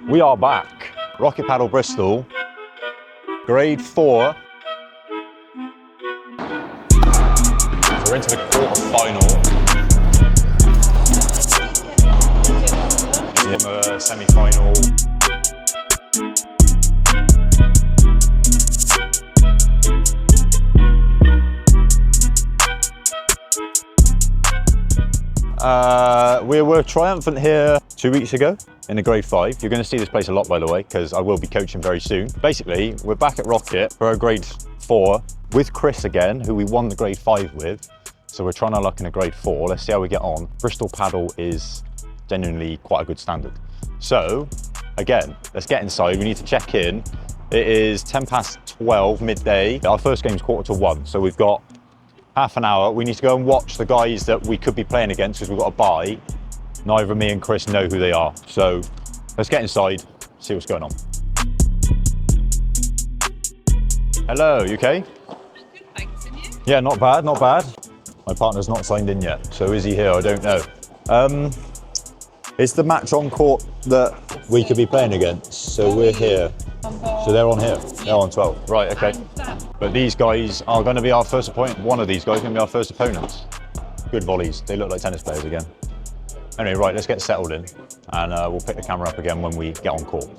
We are back. Rocket Padel Bristol, grade 4. So we're into the quarterfinal. In the semifinal. We were triumphant here 2 weeks ago in the grade 5. You're going to see this place a lot, by the way, because I will be coaching very soon. Basically, we're back at Rocket for our grade 4 with Chris again, who we won the grade 5 with. So we're trying our luck in a grade 4. Let's see how we get on. Bristol Padel is genuinely quite a good standard. So again, let's get inside. We need to check in. It is 12 midday. Our first game is 1:45, so we've got half an hour. We need to go and watch the guys that we could be playing against because we've got a bye. Neither me and Chris know who they are. So let's get inside, see what's going on. Hello, you okay? Good, thanks, and you? Yeah, not bad, not bad. My partner's not signed in yet, so is he here? I don't know. It's the match on court that we could be playing against, so we're here. So they're on here, they're on 12. Right, okay. But these guys are going to be our first opponent. One of these guys is going to be our first opponents. Good volleys, they look like tennis players again. Anyway, right, let's get settled in and we'll pick the camera up again when we get on court.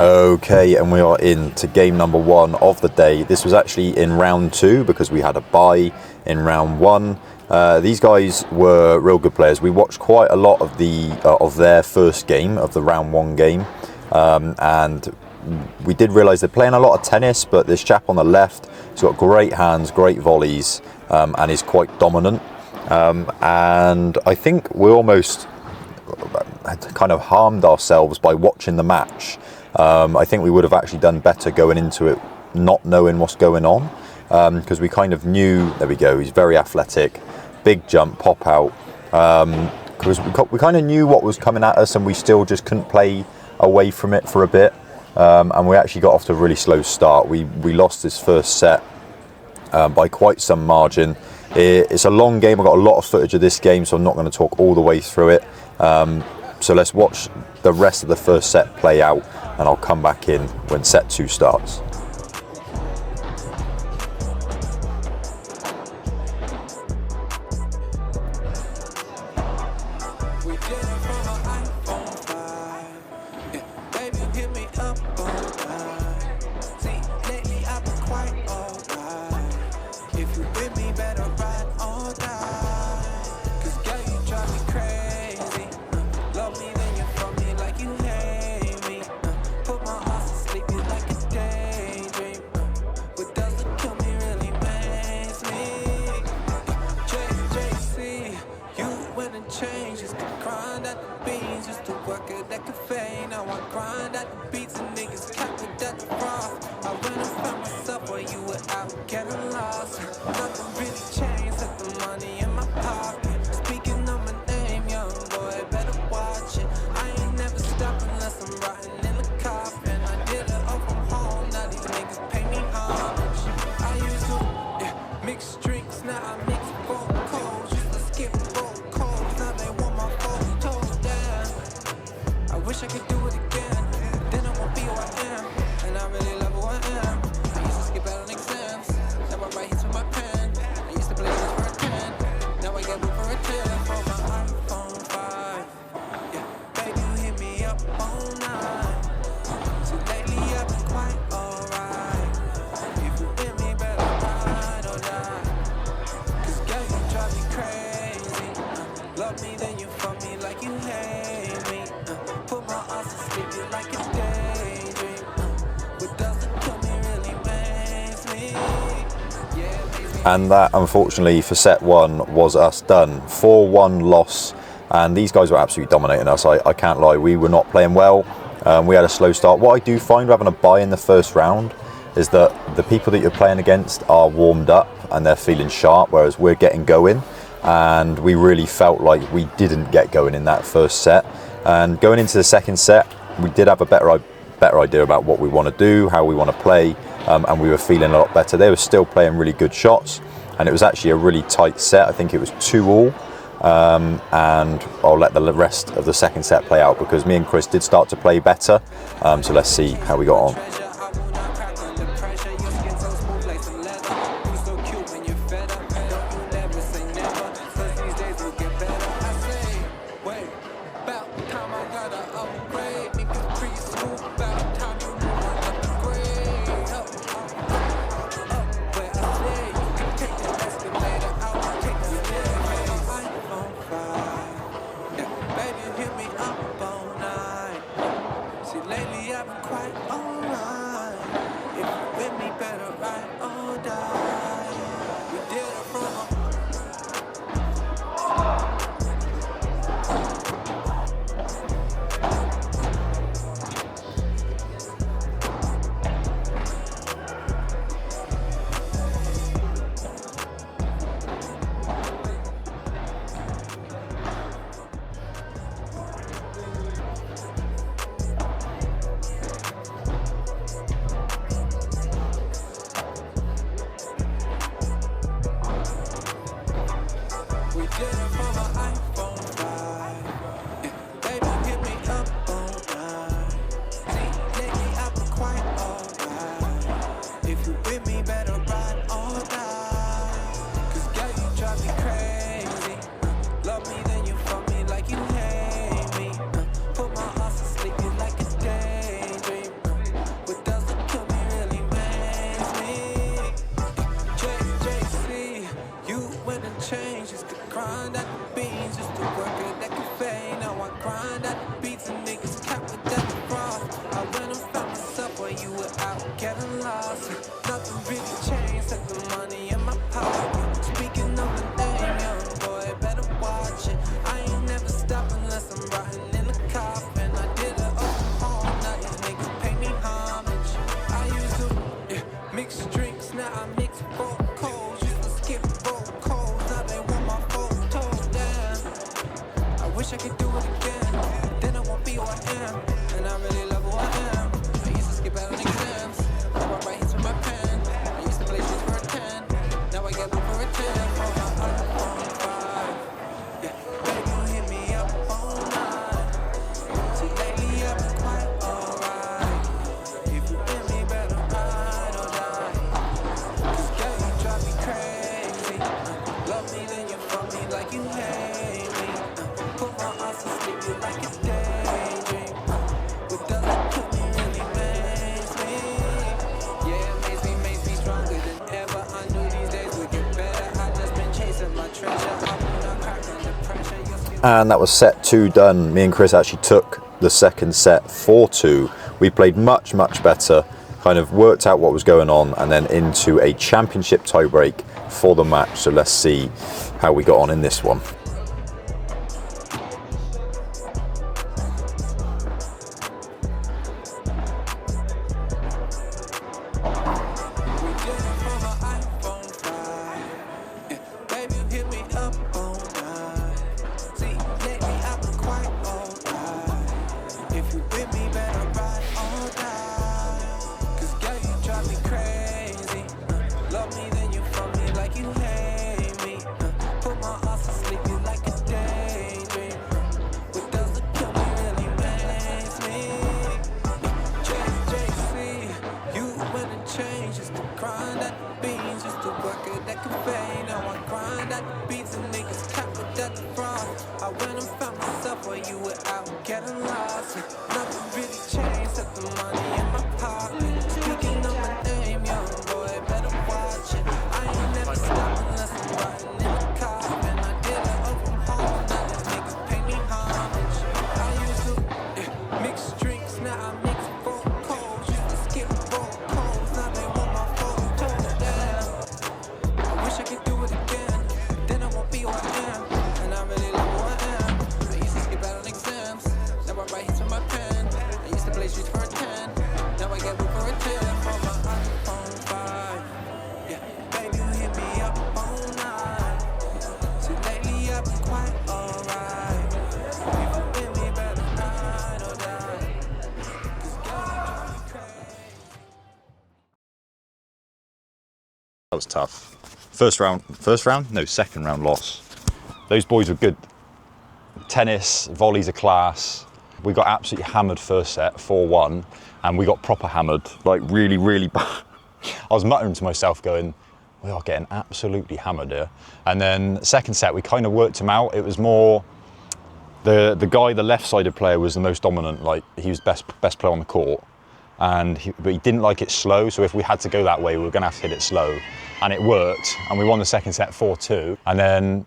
Okay, and we are into game number 1 of the day. This was actually in round 2 because we had a bye in round 1. These guys were real good players. We watched quite a lot of their first game, of the round 1 game, and we did realise they're playing a lot of tennis, but this chap on the left, he's got great hands, great volleys, and is quite dominant. And I think we almost kind of harmed ourselves by watching the match. I think we would have actually done better going into it not knowing what's going on, because we kind of knew, there we go, he's very athletic, big jump, pop out, because we kind of knew what was coming at us and we still just couldn't play away from it for a bit, and we actually got off to a really slow start. We lost this first set by quite some margin. It's a long game. I've got a lot of footage of this game, so I'm not going to talk all the way through it. So let's watch the rest of the first set play out, and I'll come back in when set 2 starts. Wish I could do it again, then I won't be who I am. And I really love who I am. I used to skip out on exams, now I write hits with my pen. I used to play this for a 10, now I get room for a 10. For my iPhone 5, yeah, baby, you hit me up all night. So lately I've been quite alright. If you hear me, better ride or die. Cause girl, you drive me crazy. love me, then you fuck me like you hate me. Put my eyes to sleep, you like a daydream. What doesn't kill me really makes me. Yeah, makes me. And that, unfortunately, for set one was us done. 4-1 loss, and these guys were absolutely dominating us. I can't lie, we were not playing well. We had a slow start. What I do find having a bye in the first round is that the people that you're playing against are warmed up and they're feeling sharp, whereas we're getting going. And we really felt like we didn't get going in that first set. And going into the second set, we did have a better idea about what we want to do, how we want to play, and we were feeling a lot better. They were still playing really good shots, and it was actually a really tight set. I think it was 2-2, and I'll let the rest of the second set play out because me and Chris did start to play better. So let's see how we got on. Wish I could do it again, then I won't be who I am. And I really love who I am. I used to skip out on exams, now I write hits with my pen. I used to play shoes for a 10, now I get one for a 10. For my iPhone 5, yeah, baby, you hit me up all night. See, lately I've been quite alright. If you with me, better ride or die. Cause girl, you drive me crazy. Love me, then you fuck me like you hate me. Put my eyes to sleep, you like a daydream. What doesn't kill me really makes me. Yeah, it makes me stronger than ever. I knew these days would get better. I just been chasing my treasure. I will not crack under pressure. And that was set 2 done. Me and Chris actually took the second set 4-2. We played much better, kind of worked out what was going on, and then into a championship tiebreak for the match. So let's see how we got on in this one. That was tough. Second round loss. Those boys were good. Tennis, volleys are class. We got absolutely hammered first set, 4-1, and we got proper hammered, like really, really bad. I was muttering to myself going, we are getting absolutely hammered here. And then second set, we kind of worked him out. It was more, the guy, the left-sided player was the most dominant, like he was best player on the court. But he didn't like it slow, so if we had to go that way, we were gonna have to hit it slow. And it worked, and we won the second set 4-2. And then,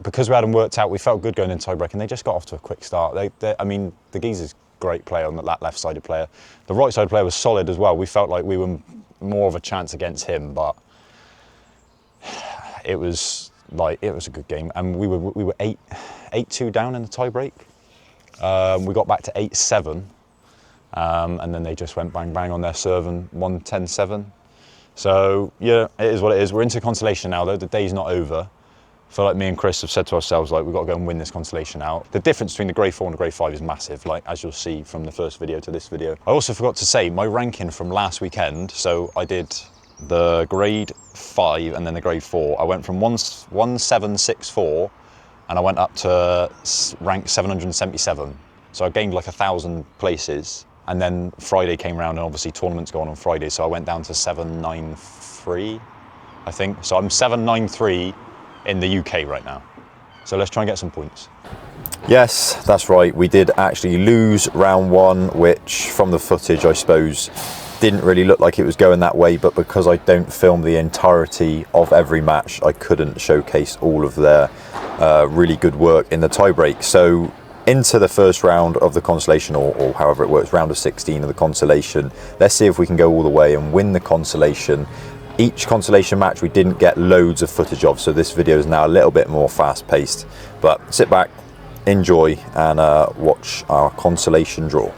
because we hadn't worked out, we felt good going in tiebreak, and they just got off to a quick start. I mean, the geezer's great player on that left-sided player. The right-sided player was solid as well. We felt like we were more of a chance against him, but it was a good game. And we were 8-2 down in the tiebreak. We got back to 8-7, and then they just went bang bang on their serve and won 10-7. So yeah, it is what it is. We're into Consolation now, though. The day's not over. I feel like me and Chris have said to ourselves, like, we've got to go and win this Consolation out. The difference between the grade 4 and the grade 5 is massive, like, as you'll see from the first video to this video. I also forgot to say, my ranking from last weekend, so I did the grade 5 and then the grade 4. I went from 1764 and I went up to rank 777. So I gained like 1,000 places. And then Friday came around, and obviously tournaments go on Friday, so I went down to 793, I think. So I'm 793 in the UK right now. So let's try and get some points. Yes, that's right. We did actually lose round 1, which from the footage, I suppose, didn't really look like it was going that way, but because I don't film the entirety of every match, I couldn't showcase all of their really good work in the tiebreak. So into the first round of the Consolation, or however it works, round of 16 of the Consolation. Let's see if we can go all the way and win the Consolation. Each Consolation match we didn't get loads of footage of, so this video is now a little bit more fast-paced. But sit back, enjoy, and watch our Consolation draw.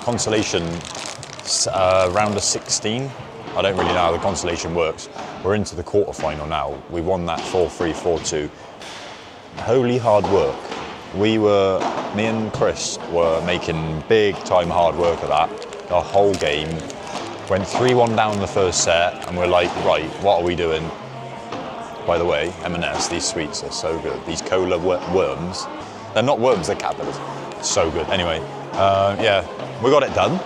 Consolation round of 16. I don't really know how the Consolation works. We're into the quarterfinal now. We won that 4-3, 4-2. Holy hard work. Me and Chris were making big time hard work of that. The whole game. Went 3-1 down the first set, and we're like, right, what are we doing? By the way, M&S, these sweets are so good. These cola worms. They're not worms, they're caterpillars. So good. Anyway, yeah, we got it done.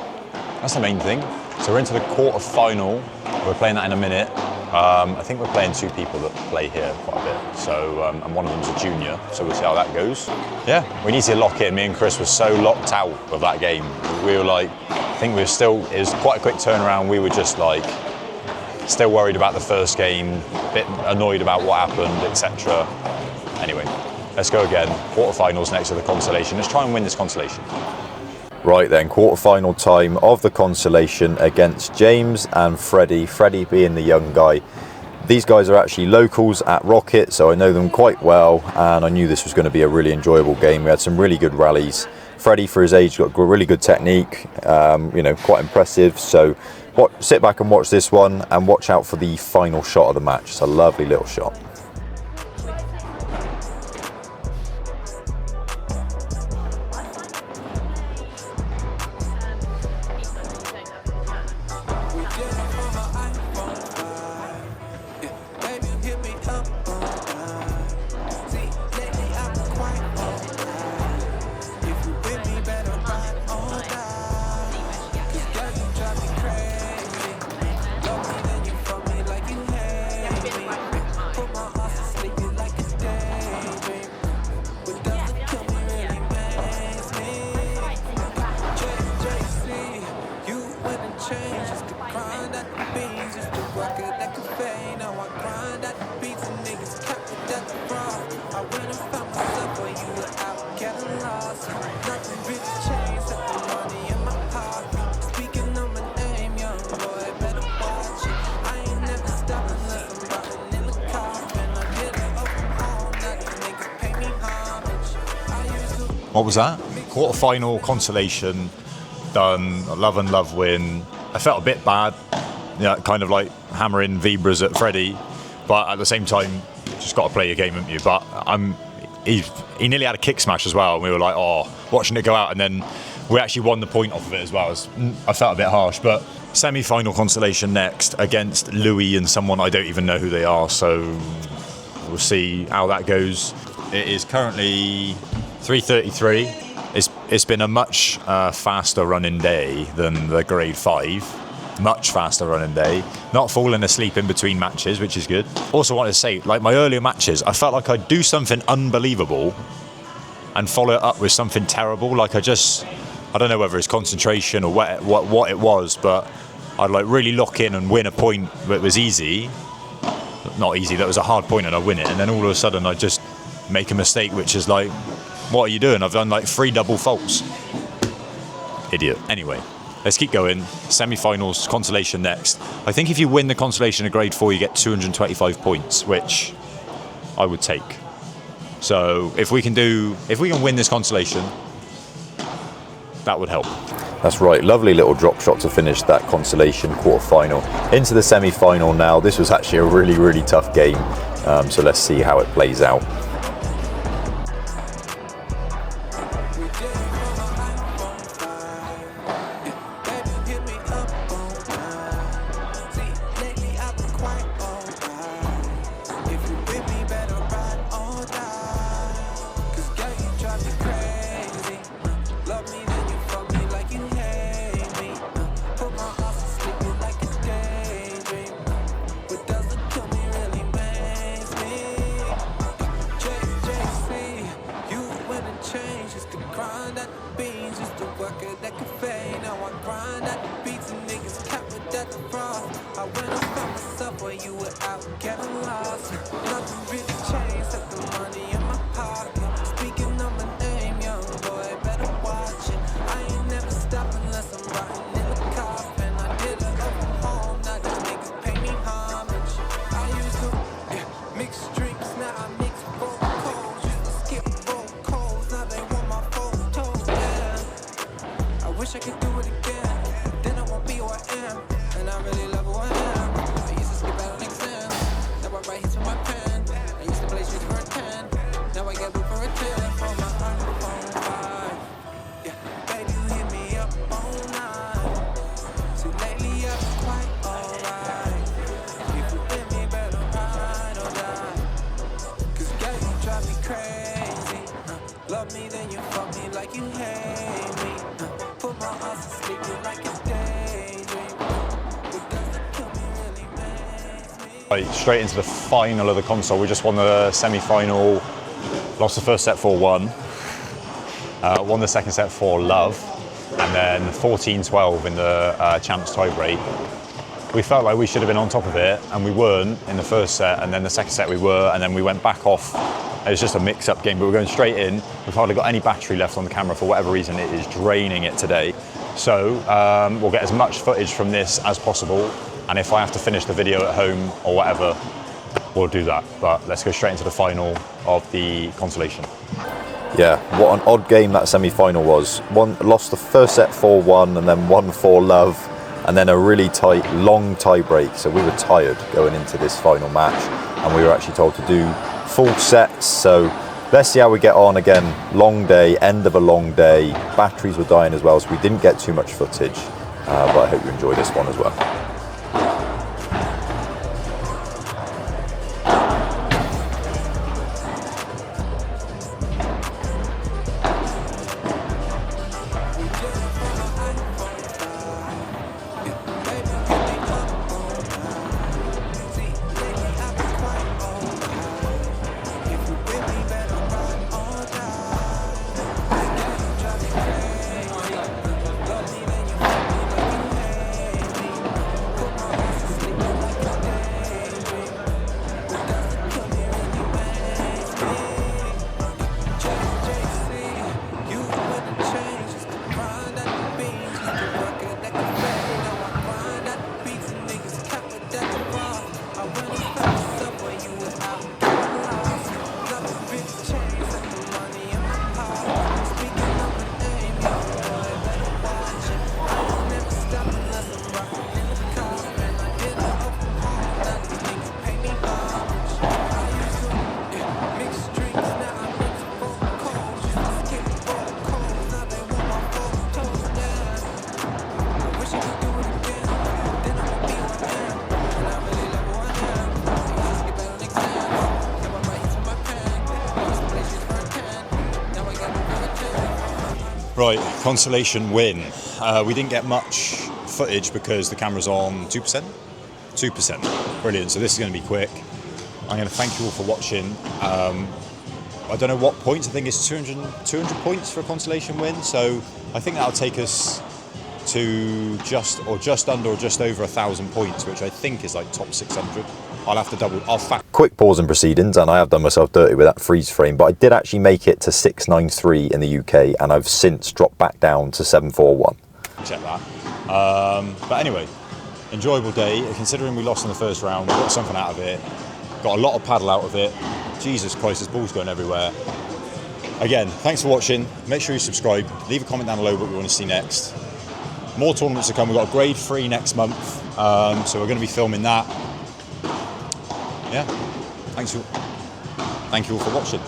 That's the main thing. So we're into the quarter-final. We're playing that in a minute. I think we're playing 2 people that play here quite a bit. So, and one of them's a junior, so we'll see how that goes. Yeah, we need to lock in. Me and Chris were so locked out of that game. We were like, I think we were still, it was quite a quick turnaround. We were just like, still worried about the first game, a bit annoyed about what happened, etc. Anyway, let's go again. Quarterfinals next to the Consolation. Let's try and win this Consolation. Right then, quarter-final time of the Consolation against James and Freddie. Freddie being the young guy. These guys are actually locals at Rocket, so I know them quite well, and I knew this was going to be a really enjoyable game. We had some really good rallies. Freddie, for his age, got really good technique, you know, quite impressive. So sit back and watch this one, and watch out for the final shot of the match. It's a lovely little shot. What was that? Quarter-final Consolation done, a love and love win. I felt a bit bad, yeah, kind of like hammering Vibras at Freddie, but at the same time, just got to play your game, haven't you? But he nearly had a kick smash as well, and we were like, oh, watching it go out, and then we actually won the point off of it as well. I felt a bit harsh, but semi-final Consolation next against Louis and someone I don't even know who they are, so we'll see how that goes. It is currently 3:33. It's been a much faster running day than the grade 5. Much faster running day. Not falling asleep in between matches, which is good. Also wanted to say, like my earlier matches, I felt like I'd do something unbelievable and follow it up with something terrible. Like I don't know whether it's concentration or what it was, but I'd like really lock in and win a point that was easy. Not easy, that was a hard point and I win it. And then all of a sudden I just make a mistake, which is like, what are you doing? I've done like 3 double faults. Idiot. Anyway, let's keep going. Semi-finals, Consolation next. I think if you win the Consolation of grade 4, you get 225 points, which I would take. So if we can win this Consolation, that would help. That's right, lovely little drop shot to finish that Consolation quarter-final. Into the semi-final now. This was actually a really, really tough game. So let's see how it plays out. wish I could do it again. Then I won't be who I am. And I really love who I am. I used to skip out on exams. Now I write hits with my pen. I used to play streets for a 10. Now I get booked for a 10 from my iPhone 5. Yeah, baby, you hit me up all night. See, lately I've been quite alright. If you with me, better ride or die. Cause girl, you drive me crazy. Love me, then you fuck me like you hate me. Put my eyes to sleep, you like a daydream. But doesn't kill me, really makes me. Right, straight into the final of the console. We just won the semi-final, lost the first set 4-1, won the second set 4-love, and then 14-12 in the champs tiebreak. We felt like we should have been on top of it, and we weren't in the first set, and then the second set we were, and then we went back off. It was just a mix-up game, but we're going straight in. We've hardly got any battery left on the camera for whatever reason. It is draining it today. So we'll get as much footage from this as possible, and if I have to finish the video at home or whatever, we'll do that. But let's go straight into the final of the Consolation. Yeah, what an odd game that semi-final was. Lost the first set 4-1 and then won 4-love, and then a really tight, long tie break. So we were tired going into this final match, and we were actually told to do full sets. So let's see how we get on. Again, long day, end of a long day. Batteries were dying as well, so we didn't get too much footage. But I hope you enjoy this one as well. Right, Consolation win. We didn't get much footage because the camera's on 2%? 2%. Brilliant, so this is going to be quick. I'm going to thank you all for watching. I don't know what points, I think it's 200 points for a Consolation win, so I think that'll take us to just under or just over 1,000 points, which I think is like top 600. I'll have to Quick pause in proceedings, and I have done myself dirty with that freeze frame, but I did actually make it to 693 in the UK, and I've since dropped back down to 741. Check that. But anyway, enjoyable day. Considering we lost in the first round, we got something out of it. Got a lot of paddle out of it. Jesus Christ, this ball's going everywhere. Again, thanks for watching. Make sure you subscribe. Leave a comment down below what you want to see next. More tournaments to come. We've got a grade 3 next month, so we're going to be filming that. Yeah, thank you all for watching.